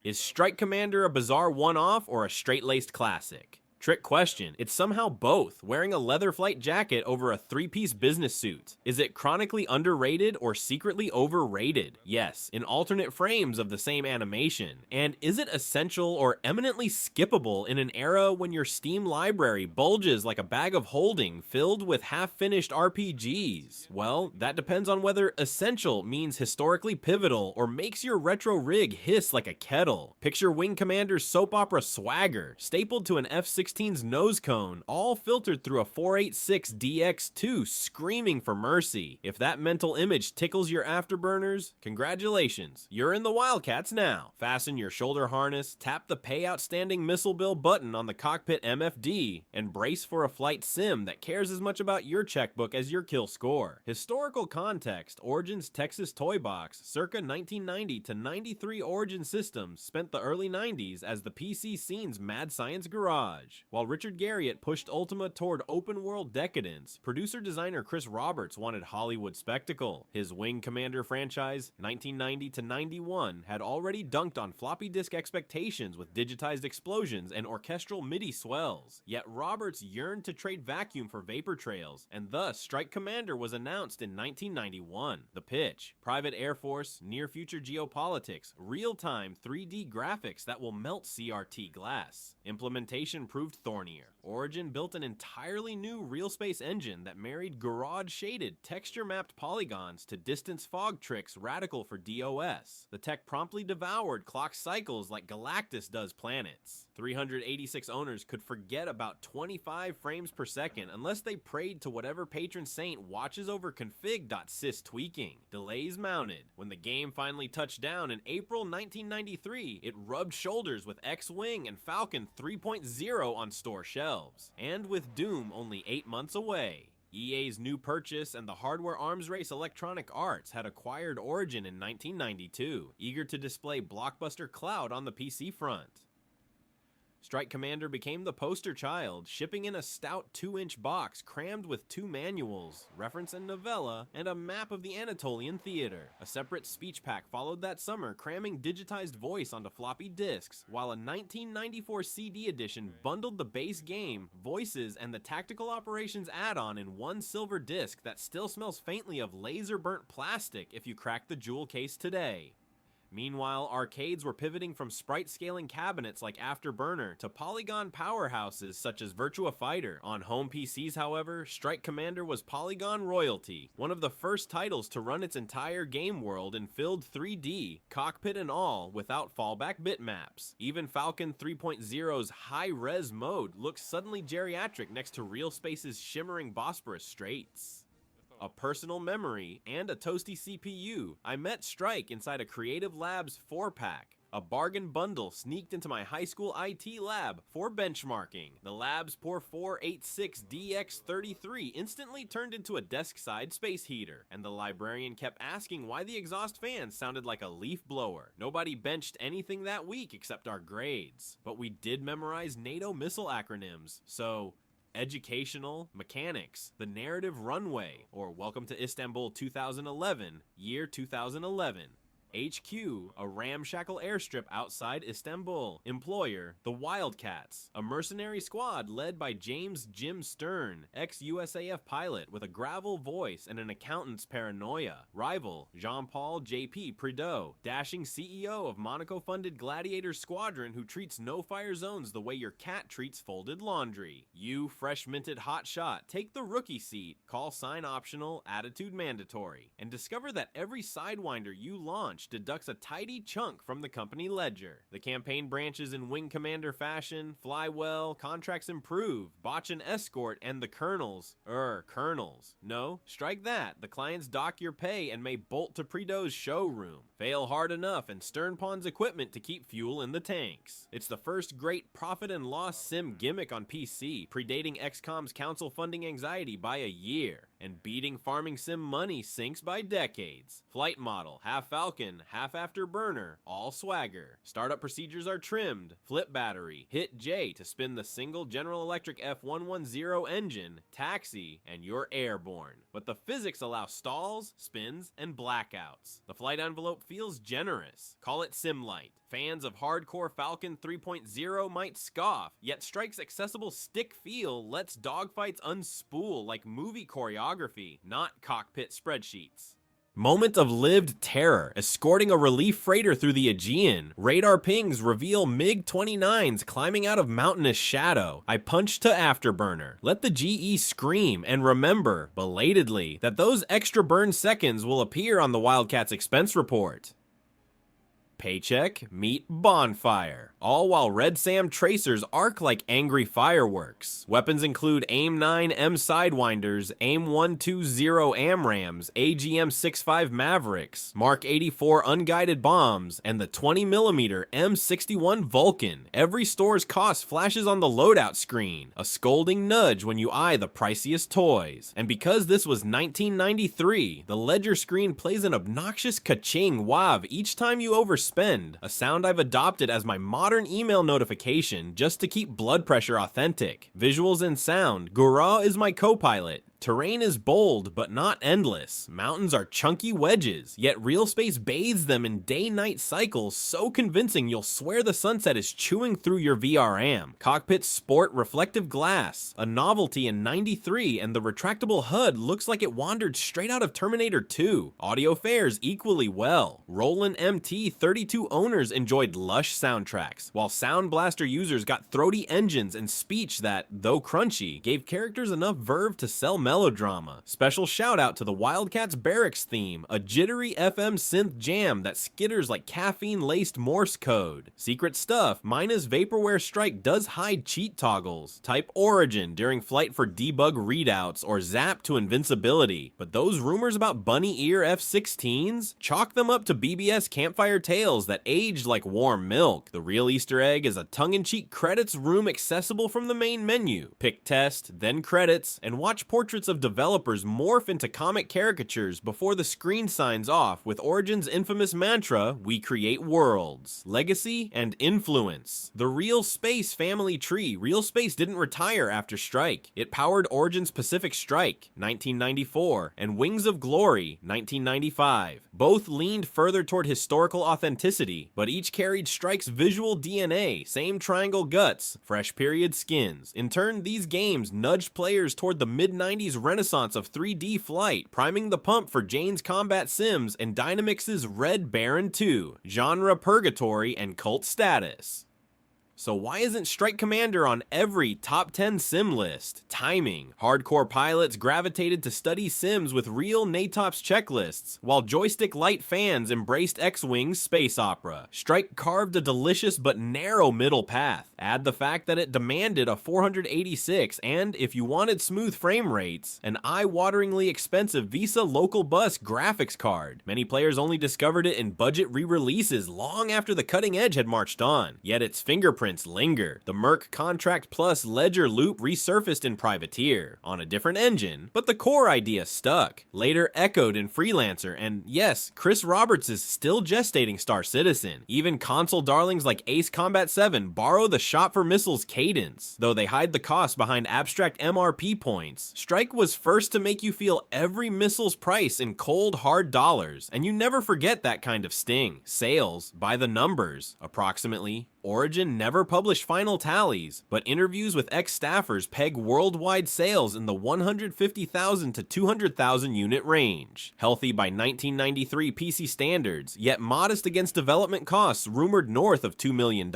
Is Strike Commander a bizarre one-off or a straight-laced classic? Trick question. It's somehow both, wearing a leather flight jacket over a three-piece business suit. Is it chronically underrated or secretly overrated? Yes, in alternate frames of the same animation. And is it essential or eminently skippable in an era when your Steam library bulges like a bag of holding filled with half-finished RPGs? Well, that depends on whether essential means historically pivotal or makes your retro rig hiss like a kettle. Picture Wing Commander's soap opera swagger, stapled to an F-16's nose cone, all filtered through a 486DX2 screaming for mercy. If that mental image tickles your afterburners, congratulations, you're in the Wildcats now. Fasten your shoulder harness, tap the pay outstanding missile bill button on the cockpit MFD, and brace for a flight sim that cares as much about your checkbook as your kill score. Historical context: Origin's Texas Toy Box, circa 1990 to 93 Origin systems, spent the early 90s as the PC scene's mad science garage. While Richard Garriott pushed Ultima toward open-world decadence, producer-designer Chris Roberts wanted Hollywood spectacle. His Wing Commander franchise, 1990 to 91, had already dunked on floppy disk expectations with digitized explosions and orchestral MIDI swells. Yet Roberts yearned to trade vacuum for vapor trails, and thus Strike Commander was announced in 1991. The pitch: private Air Force, near-future geopolitics, real-time 3D graphics that will melt CRT glass. Implementation proved thornier. Origin built an entirely new real space engine that married garage-shaded, texture-mapped polygons to distance fog tricks radical for DOS. The tech promptly devoured clock cycles like Galactus does planets. 386 owners could forget about 25 frames per second unless they prayed to whatever patron saint watches over config.sys tweaking. Delays mounted. When the game finally touched down in April 1993, it rubbed shoulders with X-Wing and Falcon 3.0 on store shelves. And with Doom only 8 months away. EA's new purchase and the hardware arms race Electronic Arts had acquired Origin in 1992, eager to display blockbuster clout on the PC front. Strike Commander became the poster child, shipping in a stout 2-inch box crammed with 2 manuals, reference and novella, and a map of the Anatolian theater. A separate speech pack followed that summer, cramming digitized voice onto floppy disks, while a 1994 CD edition bundled the base game, voices, and the Tactical Operations add-on in one silver disc that still smells faintly of laser-burnt plastic if you crack the jewel case today. Meanwhile, arcades were pivoting from sprite-scaling cabinets like Afterburner to polygon powerhouses such as Virtua Fighter. On home PCs, however, Strike Commander was polygon royalty, one of the first titles to run its entire game world in filled 3D, cockpit and all, without fallback bitmaps. Even Falcon 3.0's high-res mode looks suddenly geriatric next to Real Space's shimmering Bosporus Straits. A personal memory, and a toasty CPU, I met Strike inside a Creative Labs 4-pack. A bargain bundle sneaked into my high school IT lab for benchmarking. The lab's poor 486DX33 instantly turned into a desk-side space heater, and the librarian kept asking why the exhaust fan sounded like a leaf blower. Nobody benched anything that week except our grades, but we did memorize NATO missile acronyms, so educational, mechanics, the narrative runway, or welcome to Istanbul 2011, year 2011. HQ, a ramshackle airstrip outside Istanbul. Employer, the Wildcats, a mercenary squad led by James Jim Stern, ex-USAF pilot with a gravel voice and an accountant's paranoia. Rival, Jean-Paul J.P. Prideaux, dashing CEO of Monaco-funded Gladiator Squadron who treats no-fire zones the way your cat treats folded laundry. You, fresh-minted hotshot, take the rookie seat, call sign optional, attitude mandatory, and discover that every Sidewinder you launch deducts a tidy chunk from the company ledger. The campaign branches in Wing Commander fashion, fly well, contracts improve, botch and escort, and the colonels. No, strike that. The clients dock your pay and may bolt to Prideaux's showroom. Fail hard enough and Stern pawns equipment to keep fuel in the tanks. It's the first great profit and loss sim gimmick on PC, predating XCOM's console funding anxiety by a year, and beating farming sim money sinks by decades. Flight model, half Falcon, half Afterburner, all swagger. Startup procedures are trimmed, flip battery, hit J to spin the single General Electric F110 engine, taxi, and you're airborne. But the physics allow stalls, spins, and blackouts. The flight envelope feels generous. Call it SimLight. Fans of hardcore Falcon 3.0 might scoff, yet Strike's accessible stick feel lets dogfights unspool like movie choreography, not cockpit spreadsheets. Moment of lived terror, escorting a relief freighter through the Aegean. Radar pings reveal MiG-29s climbing out of mountainous shadow. I punch to Afterburner. Let the GE scream, and remember, belatedly, that those extra burn seconds will appear on the Wildcats expense report. Paycheck meet bonfire, all while Red Sam tracers arc like angry fireworks. Weapons include AIM-9 M Sidewinders, AIM-120 AMRAAMs, AGM-65 Mavericks, Mark 84 unguided bombs, and the 20mm M61 Vulcan. Every store's cost flashes on the loadout screen, a scolding nudge when you eye the priciest toys. And because this was 1993, the ledger screen plays an obnoxious ka-ching wav each time you overspend, a sound I've adopted as my modern email notification just to keep blood pressure authentic. Visuals and sound, Gura is my co-pilot. Terrain is bold, but not endless. Mountains are chunky wedges, yet real space bathes them in day-night cycles so convincing you'll swear the sunset is chewing through your VRAM. Cockpits sport reflective glass, a novelty in '93, and the retractable HUD looks like it wandered straight out of Terminator 2. Audio fares equally well. Roland MT 32 owners enjoyed lush soundtracks, while Sound Blaster users got throaty engines and speech that, though crunchy, gave characters enough verve to sell melodrama. Special shout out to the Wildcats Barracks theme, a jittery FM synth jam that skitters like caffeine-laced Morse code. Secret stuff, minus Vaporware Strike does hide cheat toggles. Type Origin during flight for debug readouts or zap to invincibility. But those rumors about bunny ear F-16s? Chalk them up to BBS campfire tales that aged like warm milk. The real Easter egg is a tongue-in-cheek credits room accessible from the main menu. Pick test, then credits, and watch portraits of developers morph into comic caricatures before the screen signs off with Origin's infamous mantra, "We create worlds." Legacy and influence. The Real Space family tree. Real Space didn't retire after Strike. It powered Origin's Pacific Strike, 1994, and Wings of Glory, 1995. Both leaned further toward historical authenticity, but each carried Strike's visual DNA, same triangle guts, fresh period skins. In turn, these games nudged players toward the mid-90s renaissance of 3D flight, priming the pump for Jane's Combat Sims and Dynamix's Red Baron 2, genre purgatory and cult status. So why isn't Strike Commander on every top 10 sim list? Timing. Hardcore pilots gravitated to study sims with real NATOPS checklists, while joystick light fans embraced X-Wing's space opera. Strike carved a delicious but narrow middle path. Add the fact that it demanded a 486 and, if you wanted smooth frame rates, an eye-wateringly expensive Visa Local Bus graphics card. Many players only discovered it in budget re-releases long after the cutting edge had marched on, yet its fingerprints linger. The Merc Contract Plus Ledger loop resurfaced in Privateer, on a different engine, but the core idea stuck. Later echoed in Freelancer, and yes, Chris Roberts is still gestating Star Citizen. Even console darlings like Ace Combat 7 borrow the shot for missiles cadence, though they hide the cost behind abstract MRP points. Strike was first to make you feel every missile's price in cold, hard dollars, and you never forget that kind of sting. Sales by the numbers, approximately. Origin never published final tallies, but interviews with ex-staffers peg worldwide sales in the 150,000 to 200,000 unit range. Healthy by 1993 PC standards, yet modest against development costs rumored north of $2 million.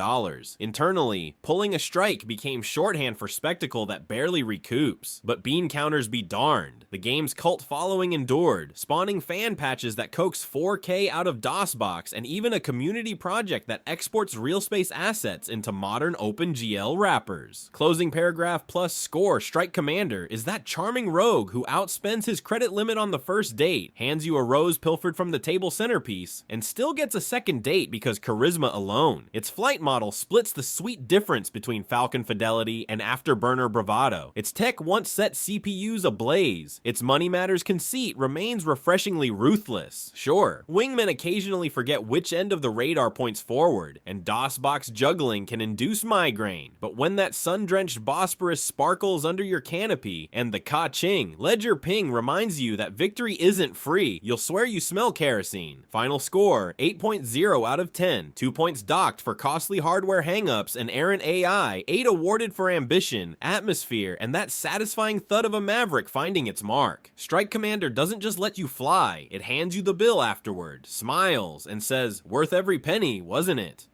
Internally, pulling a strike became shorthand for spectacle that barely recoups. But bean counters be darned. The game's cult following endured, spawning fan patches that coax 4K out of DOSBox and even a community project that exports real space assets into modern OpenGL wrappers. Closing paragraph plus score Strike Commander is that charming rogue who outspends his credit limit on the first date, hands you a rose pilfered from the table centerpiece, and still gets a second date because charisma alone. Its flight model splits the sweet difference between Falcon fidelity and afterburner bravado. Its tech once set CPUs ablaze. Its money matters conceit remains refreshingly ruthless. Sure, wingmen occasionally forget which end of the radar points forward, and DOSBox unorthodox juggling can induce migraine, but when that sun-drenched Bosporus sparkles under your canopy, and the ka-ching, ledger ping reminds you that victory isn't free, you'll swear you smell kerosene. Final score, 8.0 out of 10, 2 points docked for costly hardware hangups and errant AI, 8 awarded for ambition, atmosphere, and that satisfying thud of a maverick finding its mark. Strike Commander doesn't just let you fly, it hands you the bill afterward, smiles, and says, worth every penny, wasn't it?